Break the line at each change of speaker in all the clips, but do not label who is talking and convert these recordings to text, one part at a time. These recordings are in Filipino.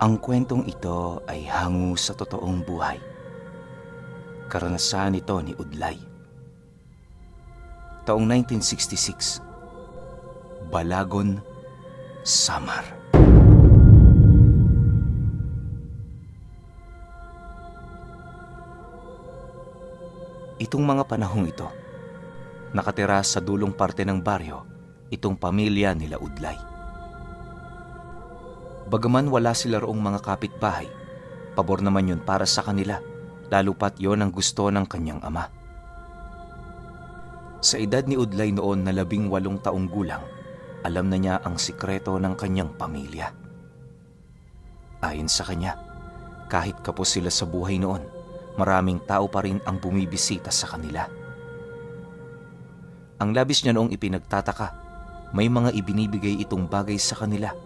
Ang kwentong ito ay hango sa totoong buhay. Karanasan ito ni Udlay. Taong 1966, Balagon, Samar. Itong mga panahong ito, nakatira sa dulong parte ng baryo itong pamilya nila Udlay. Bagaman wala sila roong mga kapitbahay, pabor naman yun para sa kanila, lalo pat yon ang gusto ng kanyang ama. Sa edad ni Udlay noon na 18 taong gulang, alam na niya ang sikreto ng kanyang pamilya. Ayon sa kanya, kahit kapos sila sa buhay noon, maraming tao pa rin ang bumibisita sa kanila. Ang labis niya noong ipinagtataka, may mga ibinibigay itong bagay sa kanila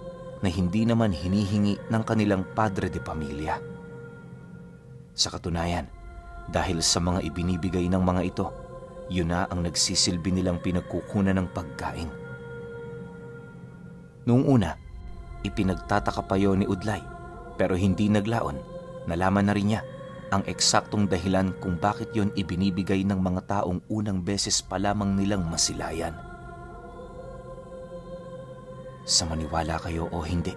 na hindi naman hinihingi ng kanilang padre de pamilya. Sa katunayan, dahil sa mga ibinibigay ng mga ito, yun na ang nagsisilbi nilang pinagkukunan ng pagkain. Noong una, ipinagtataka pa yun ni Udlay, pero hindi naglaon, nalaman na rin niya ang eksaktong dahilan kung bakit yon ibinibigay ng mga taong unang beses pa lamang nilang masilayan. Sa maniwala kayo o hindi,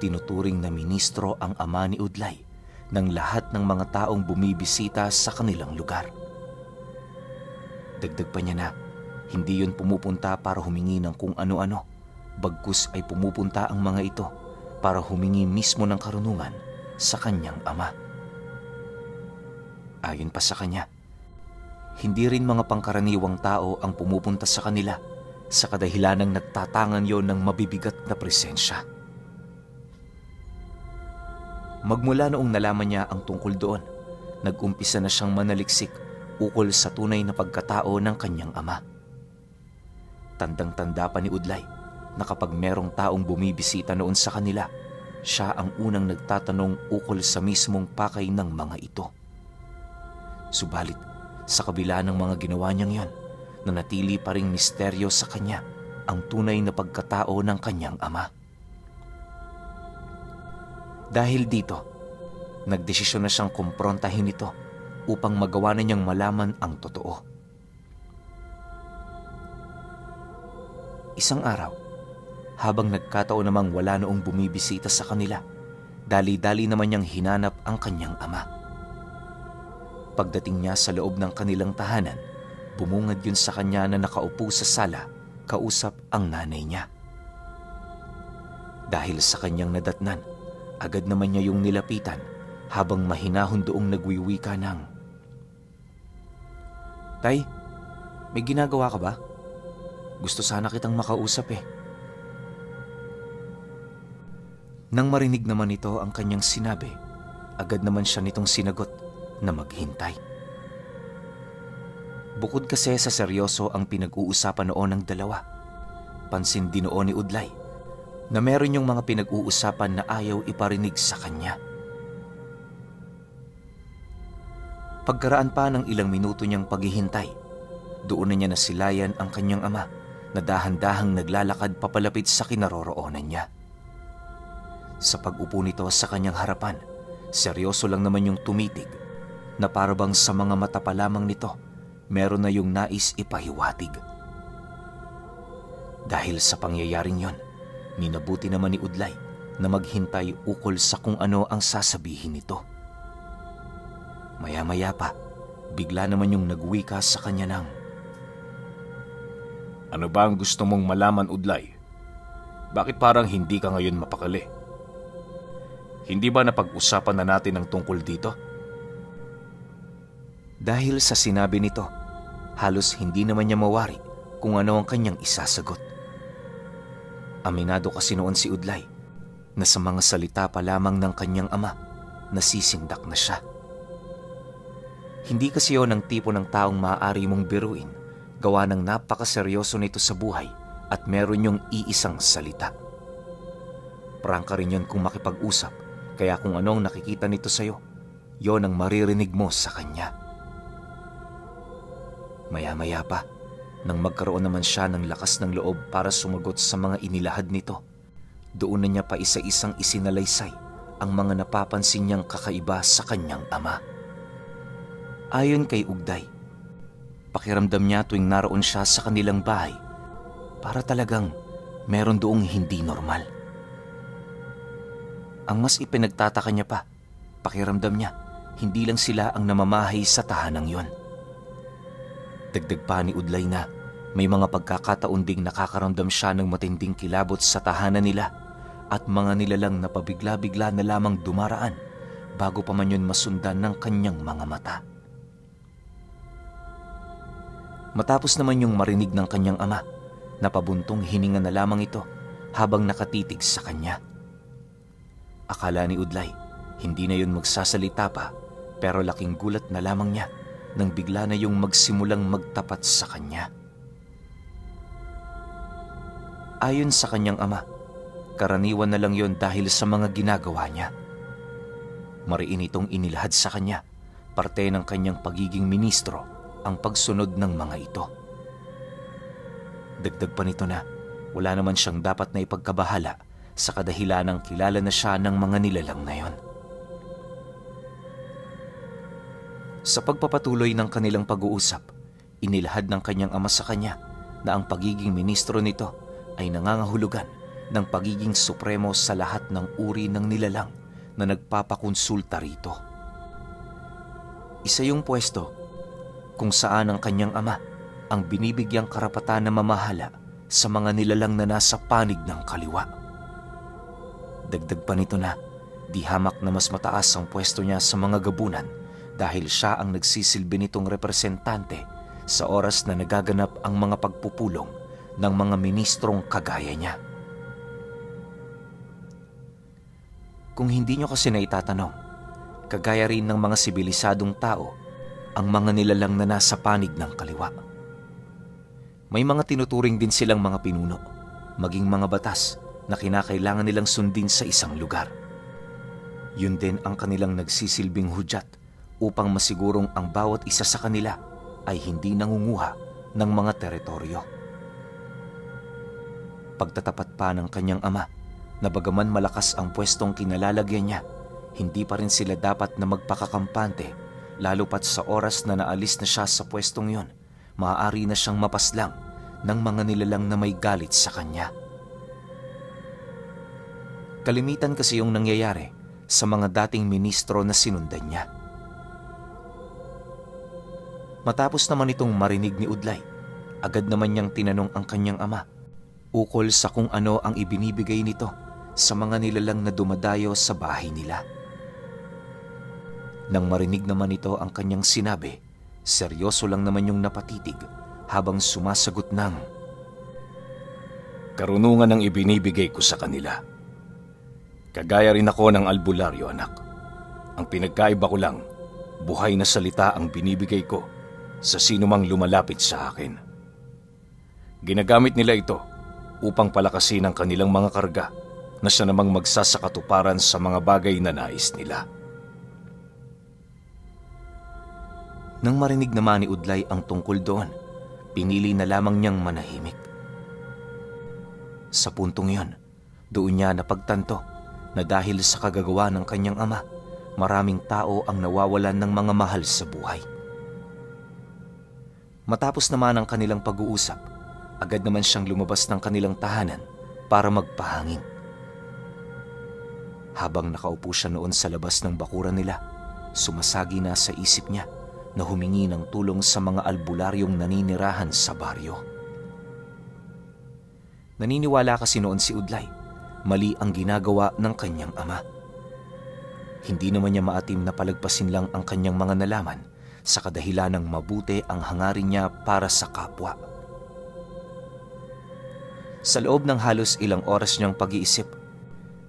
tinuturing na ministro ang ama ni Udlay ng lahat ng mga taong bumibisita sa kanilang lugar. Dagdag pa niya na, hindi yun pumupunta para humingi ng kung ano-ano, bagkus ay pumupunta ang mga ito para humingi mismo ng karunungan sa kanyang ama. Ayon pa sa kanya, hindi rin mga pangkaraniwang tao ang pumupunta sa kanila sa kadahilanang nagtatangan yon ng mabibigat na presensya. Magmula noong nalaman niya ang tungkol doon, nag-umpisa na siyang manaliksik ukol sa tunay na pagkatao ng kanyang ama. Tandang-tanda pa ni Udlay na kapag merong taong bumibisita noon sa kanila, siya ang unang nagtatanong ukol sa mismong pakay ng mga ito. Subalit, sa kabila ng mga ginawa niyang yon, nanatili pa ring misteryo sa kanya ang tunay na pagkatao ng kanyang ama. Dahil dito, nagdesisyon na siyang kumprontahin ito upang magawa na niyang malaman ang totoo. Isang araw, habang nagkataon namang wala noong bumibisita sa kanila, dali-dali naman niyang hinanap ang kanyang ama. Pagdating niya sa loob ng kanilang tahanan, bumungad yun sa kanya na nakaupo sa sala, kausap ang nanay niya. Dahil sa kanyang nadatnan, agad naman niya yung nilapitan habang mahinahon doong nagwiwika ng, "Tay, may ginagawa ka ba? Gusto sana kitang makausap eh." Nang marinig naman ito ang kanyang sinabi, agad naman siya nitong sinagot na maghintay. Bukod kasi sa seryoso ang pinag-uusapan noon ng dalawa, pansin din noon ni Udlay na meron yung mga pinag-uusapan na ayaw iparinig sa kanya. Pagkaraan pa ng ilang minuto niyang paghihintay, doon na niya nasilayan ang kanyang ama na dahan-dahang naglalakad papalapit sa kinaroroonan niya. Sa pag-upo nito sa kanyang harapan, seryoso lang naman yung tumitig na parabang sa mga mata pa lamang nito, meron na yung nais ipahiwatig. Dahil sa pangyayaring yon, minabuti naman ni Udlay na maghintay ukol sa kung ano ang sasabihin nito. Maya-maya pa, bigla naman yung nagwika sa kanya ng,
"Ano ba ang gusto mong malaman, Udlay? Bakit parang hindi ka ngayon mapakali? Hindi ba napag-usapan na natin ang tungkol dito?"
Dahil sa sinabi nito, halos hindi naman niya mawari kung ano ang kanyang isasagot. Aminado kasi noon si Udlay na sa mga salita pa lamang ng kanyang ama, nasisindak na siya. Hindi kasi yon ang tipo ng taong maaari mong biruin, gawa ng napakaseryoso nito sa buhay at meron yung iisang salita. Prangka rin yon kung makipag-usap, kaya kung anong nakikita nito sa'yo, yon ang maririnig mo sa kanya. Maya-maya pa, nang magkaroon naman siya ng lakas ng loob para sumagot sa mga inilahad nito, doon na niya pa isa-isang isinalaysay ang mga napapansin niyang kakaiba sa kanyang ama. Ayon kay Ugday, pakiramdam niya tuwing naroon siya sa kanilang bahay, para talagang meron doong hindi normal. Ang mas ipinagtataka niya pa, pakiramdam niya, hindi lang sila ang namamahay sa tahanang yon. Dagdag pa ni Udlay na may mga pagkakataon ding nakakaramdam siya ng matinding kilabot sa tahanan nila at mga nilalang na pabigla-bigla na lamang dumaraan bago pa man yun masundan ng kanyang mga mata. Matapos naman yung marinig ng kanyang ama, napabuntong hininga na lamang ito habang nakatitig sa kanya. Akala ni Udlay, hindi na yun magsasalita pa, pero laking gulat na lamang niya nang bigla na yung magsimulang magtapat sa kanya. Ayon sa kanyang ama, karaniwan na lang yon dahil sa mga ginagawa niya. Mariin itong inilahad sa kanya, parte ng kanyang pagiging ministro ang pagsunod ng mga ito. Dagdag pa nito na wala naman siyang dapat na ipagkabahala sa kadahilanang kilala na siya ng mga nilalang na yon. Sa pagpapatuloy ng kanilang pag-uusap, inilahad ng kanyang ama sa kanya na ang pagiging ministro nito ay nangangahulugan ng pagiging supremo sa lahat ng uri ng nilalang na nagpapakonsulta rito. Isa yung pwesto kung saan ang kanyang ama ang binibigyang karapatan na mamahala sa mga nilalang na nasa panig ng kaliwa. Dagdag pa nito na di hamak na mas mataas ang pwesto niya sa mga gabunan dahil siya ang nagsisilbi nitong representante sa oras na nagaganap ang mga pagpupulong ng mga ministrong kagaya niya. Kung hindi nyo kasi na itatanong, kagaya rin ng mga sibilisadong tao ang mga nilalang na nasa panig ng kaliwa. May mga tinuturing din silang mga pinuno, maging mga batas na kinakailangan nilang sundin sa isang lugar. Yun din ang kanilang nagsisilbing hudyat upang masigurong ang bawat isa sa kanila ay hindi nangunguha ng mga teritoryo. Pagtatapat pa ng kanyang ama na bagaman malakas ang pwestong kinalalagyan niya, hindi pa rin sila dapat na magpakakampante lalo pat sa oras na naalis na siya sa pwestong yon, maaari na siyang mapaslang ng mga nilalang na may galit sa kanya. Kalimitan kasi yung nangyayari sa mga dating ministro na sinundan niya. Matapos naman itong marinig ni Udlay, agad naman niyang tinanong ang kanyang ama ukol sa kung ano ang ibinibigay nito sa mga nilalang na dumadayo sa bahay nila. Nang marinig naman ito ang kanyang sinabi, seryoso lang naman yung napatitig habang sumasagot ng,
"Karunungan ang ibinibigay ko sa kanila. Kagaya rin ako ng albularyo, anak. Ang pinagkaiba ko lang, buhay na salita ang binibigay ko sa sinumang lumalapit sa akin. Ginagamit nila ito upang palakasin ang kanilang mga karga na siya namang magsasakatuparan sa mga bagay na nais nila."
Nang marinig naman ni Udlay ang tungkol doon, pinili na lamang niyang manahimik. Sa puntong yon, doon niya napagtanto na dahil sa kagagawa ng kanyang ama, maraming tao ang nawawalan ng mga mahal sa buhay. Matapos naman ang kanilang pag-uusap, agad naman siyang lumabas ng kanilang tahanan para magpahangin. Habang nakaupo siya noon sa labas ng bakuran nila, sumasagi na sa isip niya na humingi ng tulong sa mga albularyong naninirahan sa baryo. Naniniwala kasi noon si Udlay, mali ang ginagawa ng kanyang ama. Hindi naman niya maatim na palagpasin lang ang kanyang mga nalaman sa kadahilanang mabuti ang hangarin niya para sa kapwa. Sa loob ng halos ilang oras niyang pag-iisip,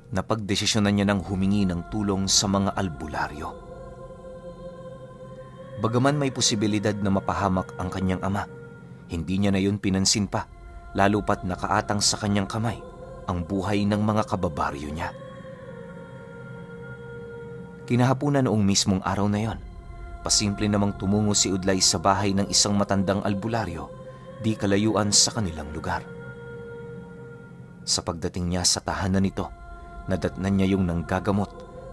napagdesisyonan niya ng humingi ng tulong sa mga albularyo. Bagaman may posibilidad na mapahamak ang kanyang ama, hindi niya na yun pinansin pa, lalo pat nakaatang sa kanyang kamay ang buhay ng mga kababaryo niya. Kinahapunan noong mismong araw na yon, pasimple namang tumungo si Udlay sa bahay ng isang matandang albularyo, di kalayuan sa kanilang lugar. Sa pagdating niya sa tahanan nito, nadatnan niya yung nanggagamot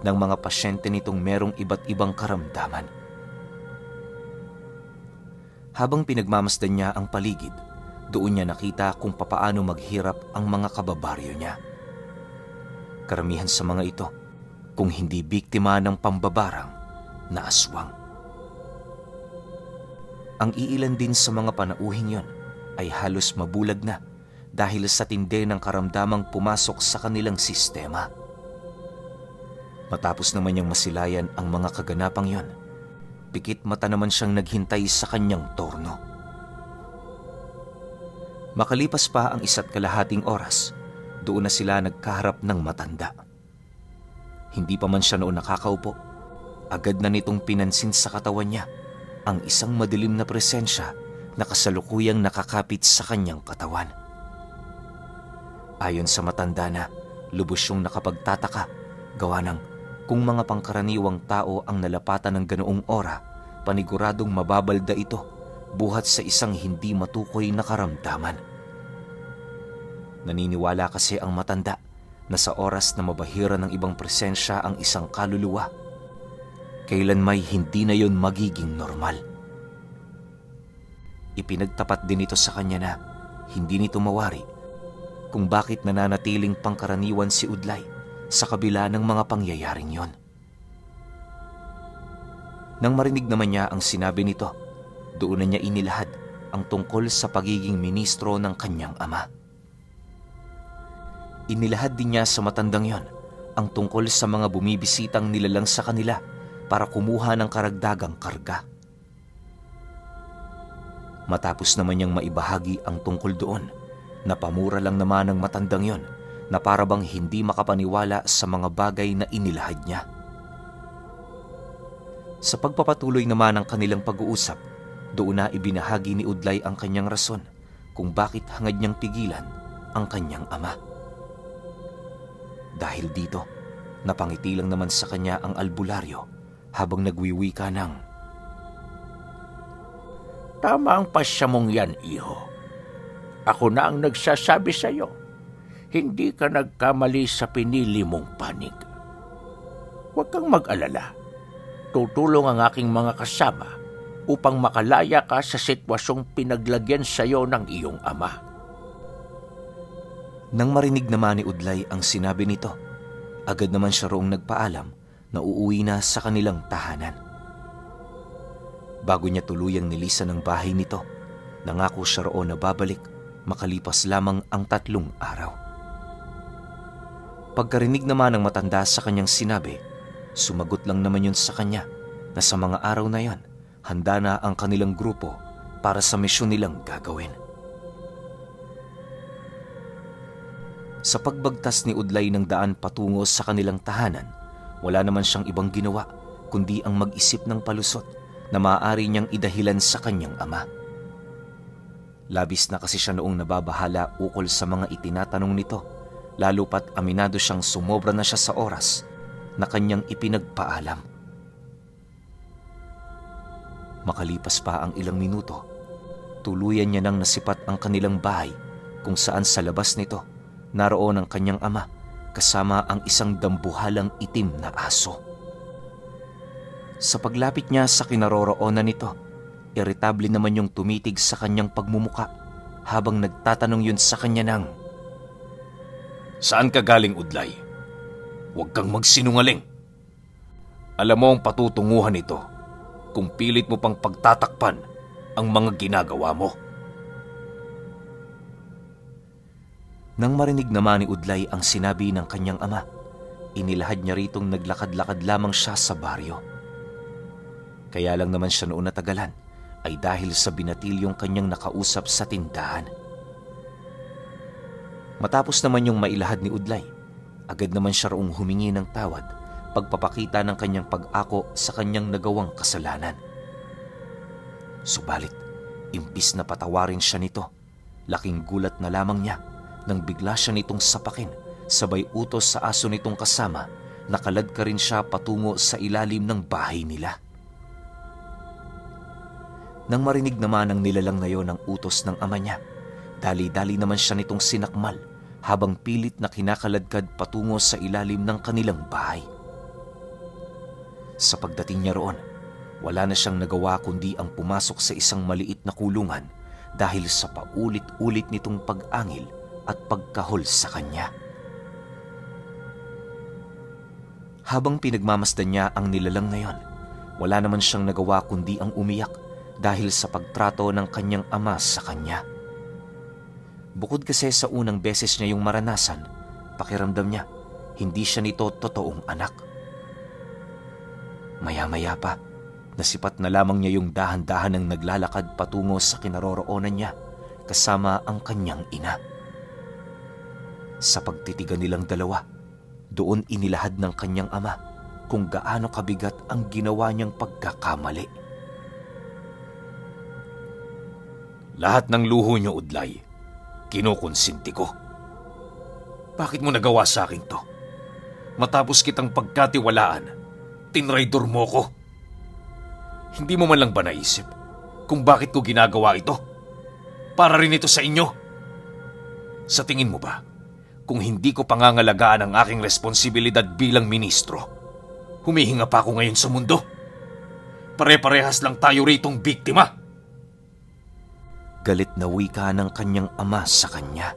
ng mga pasyente nitong merong iba't ibang karamdaman. Habang pinagmamasdan niya ang paligid, doon niya nakita kung papaano maghirap ang mga kababaryo niya. Karamihan sa mga ito, kung hindi biktima ng pambabarang na aswang. Ang iilan din sa mga panauhing yon ay halos mabulag na dahil sa tindi ng karamdamang pumasok sa kanilang sistema. Matapos naman niyang masilayan ang mga kaganapang yon, pikit mata naman siyang naghintay sa kanyang turno. Makalipas pa ang 1.5 oras, doon na sila nagkaharap ng matanda. Hindi pa man siya noon nakakaupo, agad na nitong pinansin sa katawan niya ang isang madilim na presensya na kasalukuyang nakakapit sa kanyang katawan. Ayon sa matanda na, lubos siyang nakapagtataka, gawa ng kung mga pangkaraniwang tao ang nalapatan ng ganoong ora, paniguradong mababalda ito buhat sa isang hindi matukoy na karamdaman. Naniniwala kasi ang matanda na sa oras na mabahira ng ibang presensya ang isang kaluluwa, kailan may hindi na yon magiging normal. Ipinagtapat din ito sa kanya na hindi nito mawari kung bakit nananatiling pangkaraniwan si Udlay sa kabila ng mga pangyayaring yon. Nang marinig naman niya ang sinabi nito, doon na niya inilahad ang tungkol sa pagiging ministro ng kanyang ama. Inilahad din niya sa matandang yon ang tungkol sa mga bumibisitang nilalang sa kanila para kumuha ng karagdagang karga. Matapos naman niyang maibahagi ang tungkol doon, napamura lang naman ng matandang yon na parabang hindi makapaniwala sa mga bagay na inilahad niya. Sa pagpapatuloy naman ng kanilang pag-uusap, doon na ibinahagi ni Udlay ang kanyang rason kung bakit hangad niyang pigilan ang kanyang ama. Dahil dito, napangiti lang naman sa kanya ang albularyo habang nagwiwika ng,
"Tama ang pasya mong yan, iho. Ako na ang nagsasabi sa iyo. Hindi ka nagkamali sa pinili mong panig. Huwag kang mag-alala. Tutulong ang aking mga kasama upang makalaya ka sa sitwasyong pinaglagyan sa iyo ng iyong ama."
Nang marinig naman ni Udlay ang sinabi nito, agad naman siya roong nagpaalam na uuwi na sa kanilang tahanan. Bago niya tuluyang nilisan ang bahay nito, nangako siya roon na babalik makalipas lamang ang 3 araw. Pagkarinig naman ng matanda sa kanyang sinabi, sumagot lang naman yun sa kanya na sa mga araw na yon, handa na ang kanilang grupo para sa misyon nilang gagawin. Sa pagbagtas ni Udlay ng daan patungo sa kanilang tahanan, wala naman siyang ibang ginawa kundi ang mag-isip ng palusot na maaari niyang idahilan sa kanyang ama. Labis na kasi siya noong nababahala ukol sa mga itinatanong nito, lalo pat aminado siyang sumobra na siya sa oras na kanyang ipinagpaalam. Makalipas pa ang ilang minuto, tuluyan niya nang nasipat ang kanilang bahay kung saan sa labas nito naroon ang kanyang ama kasama ang isang dambuhalang itim na aso. Sa paglapit niya sa kinaroroonan nito, iritable naman yung tumitig sa kanyang pagmumuka habang nagtatanong yun sa kanya ng,
"Saan ka galing, Udlay? Huwag kang magsinungaling. Alam mo ang patutunguhan nito kung pilit mo pang pagtatakpan ang mga ginagawa mo."
Nang marinig naman ni Udlay ang sinabi ng kanyang ama, inilahad niya ritong naglakad-lakad lamang siya sa baryo. Kaya lang naman siya noon natagalan ay dahil sa binatilyong kanyang nakausap sa tindahan. Matapos naman yung mailahad ni Udlay, agad naman siya roong humingi ng tawad, pagpapakita ng kanyang pag-ako sa kanyang nagawang kasalanan. Subalit, imbis na patawarin siya nito, laking gulat na lamang niya nang bigla siya nitong sapakin, sabay utos sa aso nitong kasama, nakalad ka rin siya patungo sa ilalim ng bahay nila. Nang marinig naman ang nilalang na yon ang utos ng ama niya, dali-dali naman siya nitong sinakmal habang pilit na kinakaladkad patungo sa ilalim ng kanilang bahay. Sa pagdating niya roon, wala na siyang nagawa kundi ang pumasok sa isang maliit na kulungan dahil sa paulit-ulit nitong pag-angil at pagkahol sa kanya. Habang pinagmamasdan niya ang nilalang na yon, wala naman siyang nagawa kundi ang umiyak dahil sa pagtrato ng kanyang ama sa kanya. Bukod kasi sa unang beses niya yung maranasan, pakiramdam niya, hindi siya nito totoong anak. Maya-maya pa, nasipat na lamang niya yung dahan-dahan ng naglalakad patungo sa kinaroroonan niya kasama ang kanyang ina. Sa pagtitigan nilang dalawa, doon inilahad ng kanyang ama kung gaano kabigat ang ginawa niyang pagkakamali.
Lahat ng luho niyo, Udlay, kinukonsinti ko. Bakit mo nagawa sa akin to? Matapos kitang pagkatiwalaan, tinraidor mo ko. Hindi mo man lang ba naisip kung bakit ko ginagawa ito? Para rin ito sa inyo. Sa tingin mo ba, kung hindi ko pangangalagaan ang aking responsibilidad bilang ministro, humihinga pa ako ngayon sa mundo? Pare-parehas lang tayo ritong biktima.
Galit na wika ng kanyang ama sa kanya.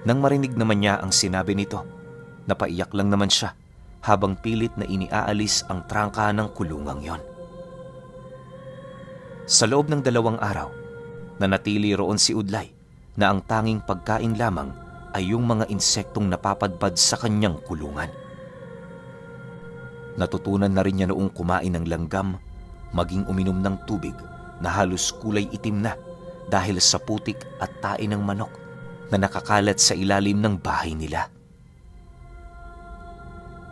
Nang marinig naman niya ang sinabi nito, napaiyak lang naman siya habang pilit na iniaalis ang trangka ng kulungang yon. Sa loob ng 2 araw, nanatili roon si Udlay na ang tanging pagkain lamang ay yung mga insektong napapadpad sa kanyang kulungan. Natutunan na rin niya noong kumain ng langgam, maging uminom ng tubig na halos kulay itim na dahil sa putik at tae ng manok na nakakalat sa ilalim ng bahay nila.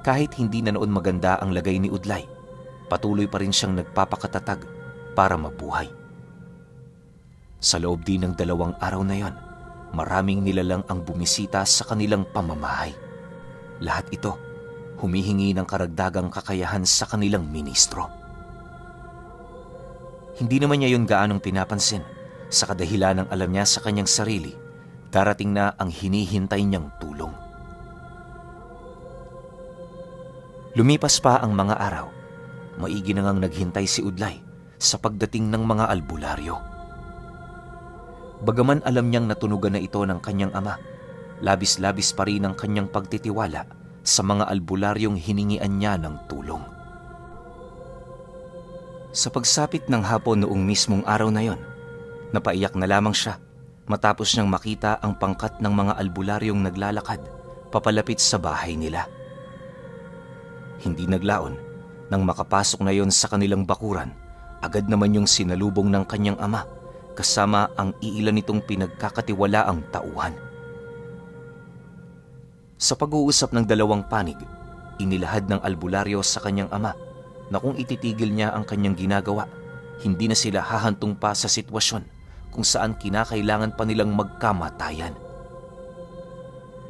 Kahit hindi na noon maganda ang lagay ni Udlay, patuloy pa rin siyang nagpapakatatag para mabuhay. Sa loob din ng 2 araw na yon, maraming nilalang ang bumisita sa kanilang pamamahay. Lahat ito humihingi ng karagdagang kakayahan sa kanilang ministro. Hindi naman niya yun gaanong pinapansin sa kadahilan ng alam niya sa kanyang sarili, darating na ang hinihintay niyang tulong. Lumipas pa ang mga araw, maigi na ngang naghintay si Udlay sa pagdating ng mga albularyo. Bagaman alam niyang natunugan na ito ng kanyang ama, labis-labis pa rin ang kanyang pagtitiwala sa mga albularyong hiningian niya ng tulong. Sa pagsapit ng hapon noong mismong araw na yon, napaiyak na lamang siya matapos niyang makita ang pangkat ng mga albularyong naglalakad papalapit sa bahay nila. Hindi naglaon, nang makapasok na yon sa kanilang bakuran, agad naman yung sinalubong ng kanyang ama kasama ang iilan nitong pinagkakatiwalaang tauhan. Sa pag-uusap ng 2 panig, inilahad ng albularyo sa kanyang ama na kung ititigil niya ang kanyang ginagawa, hindi na sila hahantong pa sa sitwasyon kung saan kinakailangan pa nilang magkamatayan.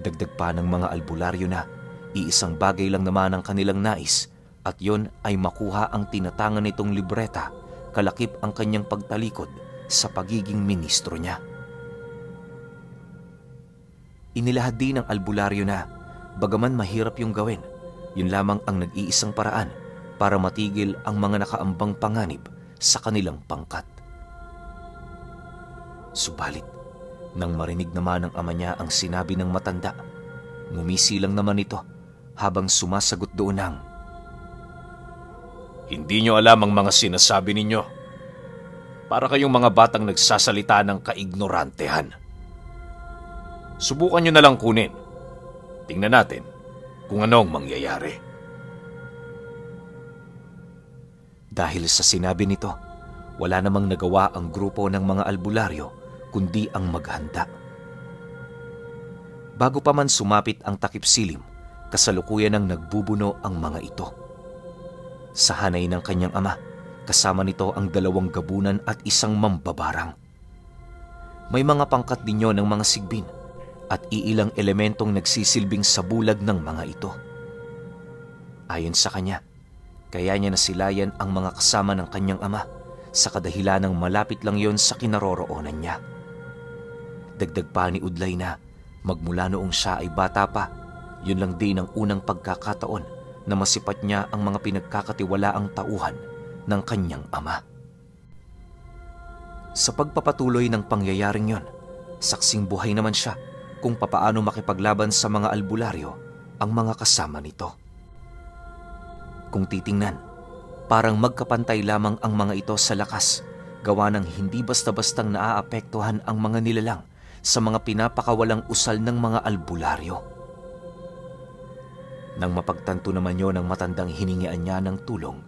Dagdag pa ng mga albularyo na iisang bagay lang naman ang kanilang nais at yon ay makuha ang tinatangan nitong libreta kalakip ang kanyang pagtalikod sa pagiging ministro niya. Inilahad din ng albularyo na bagaman mahirap yung gawin, yun lamang ang nag-iisang paraan para matigil ang mga nakaambang panganib sa kanilang pangkat. Subalit, nang marinig naman ng ama niya ang sinabi ng matanda, ngumisi lang naman ito habang sumasagot doon ng,
Hindi nyo alam ang mga sinasabi ninyo. Para kayong mga batang nagsasalita ng kaignorantehan. Subukan nyo na lang kunin. Tingnan natin kung anong mangyayari.
Dahil sa sinabi nito, wala namang nagawa ang grupo ng mga albularyo kundi ang maghanda. Bago pa man sumapit ang takip silim, kasalukuyan ng nagbubuno ang mga ito. Sa hanay ng kanyang ama, kasama nito ang 2 gabunan at 1 mambabarang. May mga pangkat din yun ng mga sigbin at iilang elementong nagsisilbing sa bulag ng mga ito. Ayon sa kanya, kaya niya nasilayan ang mga kasama ng kanyang ama sa kadahilan ng malapit lang yon sa kinaroroonan niya. Dagdag pa ni Udlay na magmula noong siya ay bata pa, yun lang din ang unang pagkakataon na masipat niya ang mga pinagkakatiwalaang tauhan ng kanyang ama. Sa pagpapatuloy ng pangyayaring yon, saksing buhay naman siya kung papaano makipaglaban sa mga albularyo ang mga kasama nito. Kung titingnan, parang magkapantay lamang ang mga ito sa lakas, gawa ng hindi basta-bastang naaapektuhan ang mga nilalang sa mga pinapakawalang usal ng mga albularyo. Nang mapagtanto naman yon ng matandang hiningian niya ng tulong,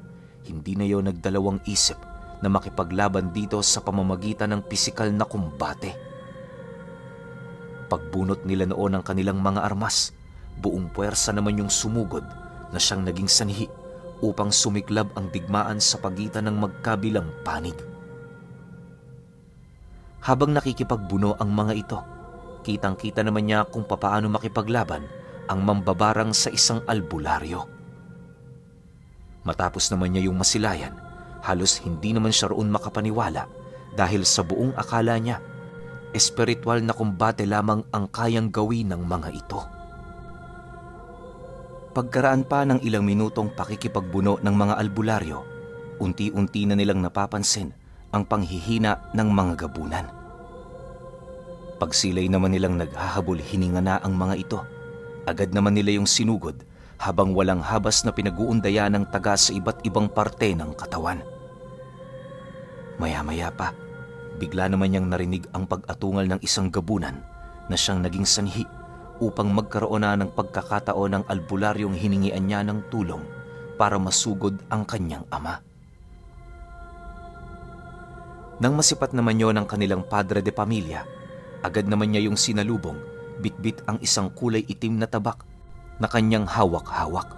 hindi na yon nagdalawang isip na makipaglaban dito sa pamamagitan ng pisikal na kumbate. Pagbunot nila noon ang kanilang mga armas, buong puwersa naman yung sumugod na siyang naging sanhi upang sumiklab ang digmaan sa pagitan ng magkabilang panig. Habang nakikipagbuno ang mga ito, kitang-kita naman niya kung papaano makipaglaban ang mambabarang sa isang albularyo. Matapos naman niya yung masilayan, halos hindi naman siya roon makapaniwala dahil sa buong akala niya, espiritual na kumbate lamang ang kayang gawin ng mga ito. Pagkaraan pa ng ilang minutong pakikipagbuno ng mga albularyo, unti-unti na nilang napapansin ang panghihina ng mga gabunan. Pagsilay naman nilang naghahabol hininga na ang mga ito, agad naman nila yung sinugod habang walang habas na pinag-uundaya ng taga sa iba't ibang parte ng katawan. Maya-maya pa, bigla naman niyang narinig ang pag-atungal ng isang gabunan na siyang naging sanhi upang magkaroon na ng pagkakataon ng albularyong hiningian niya ng tulong para masugod ang kanyang ama. Nang masipat naman yon ng kanilang padre de pamilya, agad naman niya yung sinalubong, bitbit ang isang kulay itim na tabak na kanyang hawak-hawak.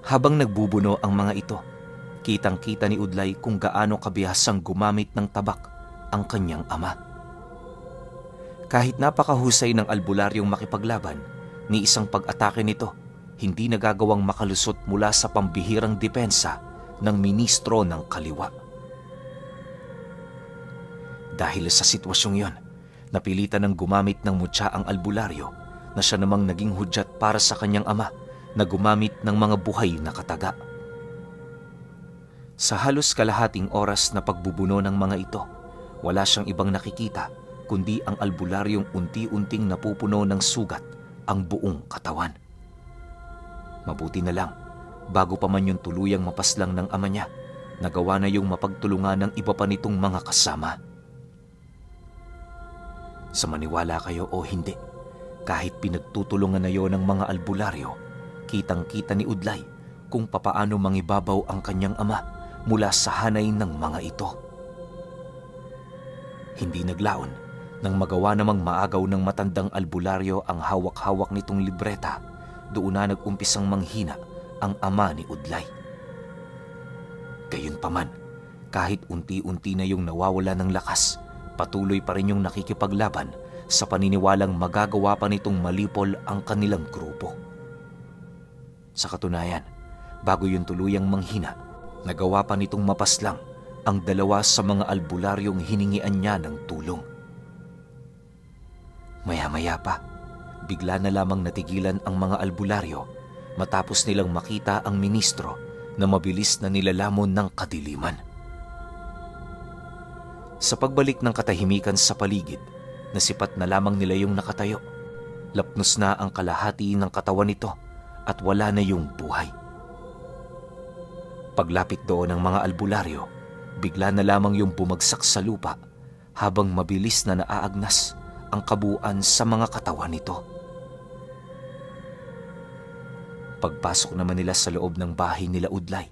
Habang nagbubuno ang mga ito, kitang-kita ni Udlay kung gaano kabihasang gumamit ng tabak ang kanyang ama. Kahit napakahusay ng albularyong makipaglaban, ni isang pag-atake nito, hindi nagagawang makalusot mula sa pambihirang depensa ng ministro ng kaliwa. Dahil sa sitwasyong yon, napilitan ng gumamit ng mutya ang albularyo na siya namang naging hudyat para sa kanyang ama na gumamit ng mga buhay na kataga. Sa halos kalahating oras na pagbubuno ng mga ito, wala siyang ibang nakikita kundi ang albularyong unti-unting napupuno ng sugat ang buong katawan. Mabuti na lang, bago pa man yung tuluyang mapaslang ng ama niya, nagawa na yung mapagtulungan ng iba pa nitong mga kasama. Sa maniwala kayo o hindi, kahit pinagtutulungan na yon ng mga albularyo, kitang-kita ni Udlay kung papaano mangibabaw ang kanyang ama mula sa hanay ng mga ito. Hindi naglaon nang magawa namang maagaw ng matandang albularyo ang hawak-hawak nitong libreta, doon na nag-umpisang manghina ang ama ni Udlay. Gayunpaman, kahit unti-unti na yung nawawala ng lakas, patuloy pa rin yung nakikipaglaban sa paniniwalang magagawa pa nitong malipol ang kanilang grupo. Sa katunayan, bago yung tuluyang manghina, nagawa pa nitong mapaslang ang dalawa sa mga albularyong hiningian niya ng tulong. Maya-maya pa, bigla na lamang natigilan ang mga albularyo matapos nilang makita ang ministro na mabilis na nilalamon ng kadiliman. Sa pagbalik ng katahimikan sa paligid, nasipat na lamang nila yung nakatayo. Lapnos na ang kalahati ng katawan nito at wala na yung buhay. Paglapit doon ng mga albularyo, bigla na lamang yung bumagsak sa lupa habang mabilis na naaagnas ang kabuuan sa mga katawan nito. Pagpasok naman nila sa loob ng bahay nila Udlay,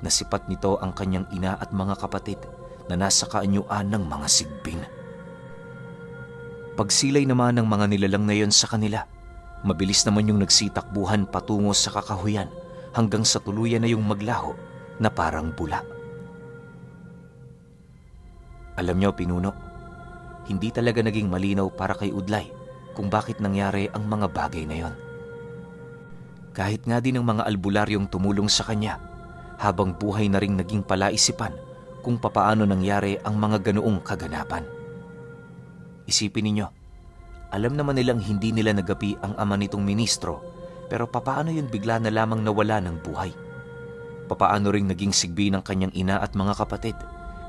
nasipat nito ang kanyang ina at mga kapatid na nasa kaanyuan ng mga sigbin. Pagsilay naman ng mga nilalang na yon sa kanila, mabilis naman yung nagsitakbuhan patungo sa kakahuyan hanggang sa tuluyan na yung maglaho na parang bula. Alam niyo, Pinuno, hindi talaga naging malinaw para kay Udlay kung bakit nangyari ang mga bagay na yon. Kahit nga din ang mga albularyong tumulong sa kanya, habang buhay na ring naging palaisipan kung papaano nangyari ang mga ganoong kaganapan. Isipin ninyo, alam naman nilang hindi nila nagapi ang ama nitong ministro, Pero papaano yun bigla na lamang nawala ng buhay? Papaano ring naging sigbi ng kanyang ina at mga kapatid,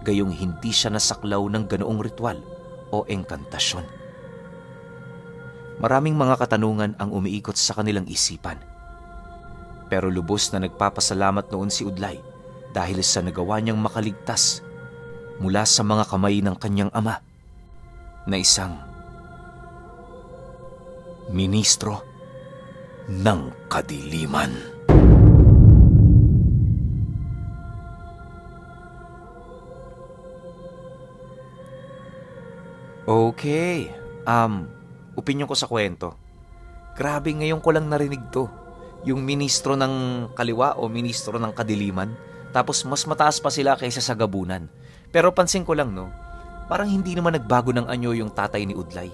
gayong hindi siya nasaklaw ng ganoong ritual o engkantasyon? Maraming mga katanungan ang umiikot sa kanilang isipan. Pero lubos na nagpapasalamat noon si Udlay dahil sa nagawa niyang makaligtas mula sa mga kamay ng kanyang ama na isang ministro ng kadiliman. Okay, opinyon ko sa kwento. Grabe, ngayon ko lang narinig to. Yung ministro ng kaliwa o ministro ng kadiliman. Tapos mas mataas pa sila kaysa sa gabunan. Pero pansin ko lang, no, parang hindi naman nagbago ng anyo yung tatay ni Udlay.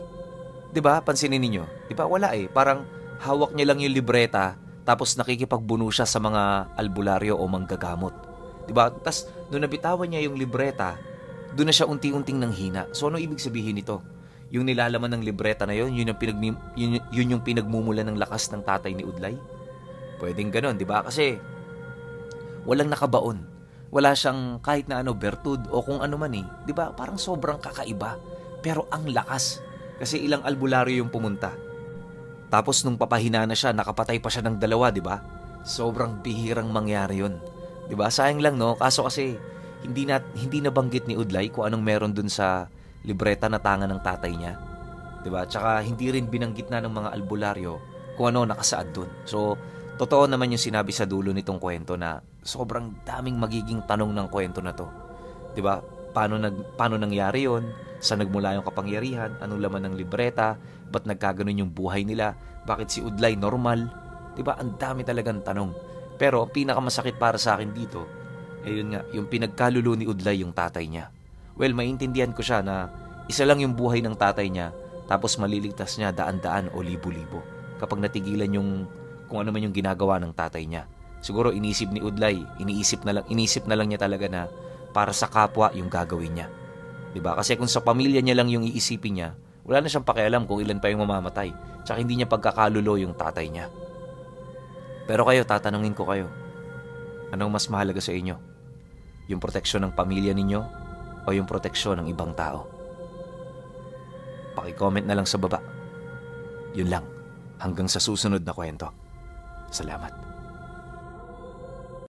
'Di ba? Pansinin ninyo. 'Di ba? Wala eh. Parang hawak niya lang yung libreta tapos nakikipagbuno siya sa mga albularyo o manggagamot. 'Di ba? Tapos nung nabitawan niya yung libreta, doon na siya unti-unting nanghina. So ano ibig sabihin nito? Yung nilalaman ng libreta na yun yung pinagmumulan ng lakas ng tatay ni Udlay? Pwedeng ganon, 'di ba? Kasi walang nakabaon. Wala siyang kahit na bertud o kung ano man eh. 'Di ba? Parang sobrang kakaiba. Pero ang lakas. Kasi ilang albularyo yung pumunta. Tapos nung papahina na siya, nakapatay pa siya ng 2, 'di ba? Sobrang bihirang mangyari 'yun. 'Di ba? Sayang lang, no? Kaso kasi hindi nabanggit ni Udlay kung anong meron dun sa libreta na tanga ng tatay niya. 'Di ba? Tsaka hindi rin binanggit na ng mga albularyo kung ano nakasaad dun. So, totoo naman yung sinabi sa dulo nitong kwento na sobrang daming magiging tanong ng kwento na to. 'Di ba? Paano nangyari 'yon? Saan nagmula yung kapangyarihan? Anong laman ng libreta? Ba't nagkaganon yung buhay nila? Bakit si Udlay normal? 'Di ba? Ang dami talagang tanong. Pero ang pinakamasakit para sa akin dito, yun nga, yung pinagkalulo ni Udlay yung tatay niya. Well, maintindihan ko siya na isa lang yung buhay ng tatay niya, tapos maliligtas niya daan-daan o libo-libo kapag natigilan yung kung ano man yung ginagawa ng tatay niya. Siguro inisip ni Udlay, inisip na lang niya talaga na para sa kapwa yung gagawin niya. 'Di ba? Kasi kung sa pamilya niya lang yung iisipin niya, wala na siyang pakialam kung ilan pa yung mamamatay. Tsaka hindi niya pagkakalulo yung tatay niya. Pero kayo, tatanungin ko kayo, anong mas mahalaga sa inyo? Yung proteksyon ng pamilya ninyo o yung proteksyon ng ibang tao? Paki-comment na lang sa baba. Yun lang. Hanggang sa susunod na kwento. Salamat.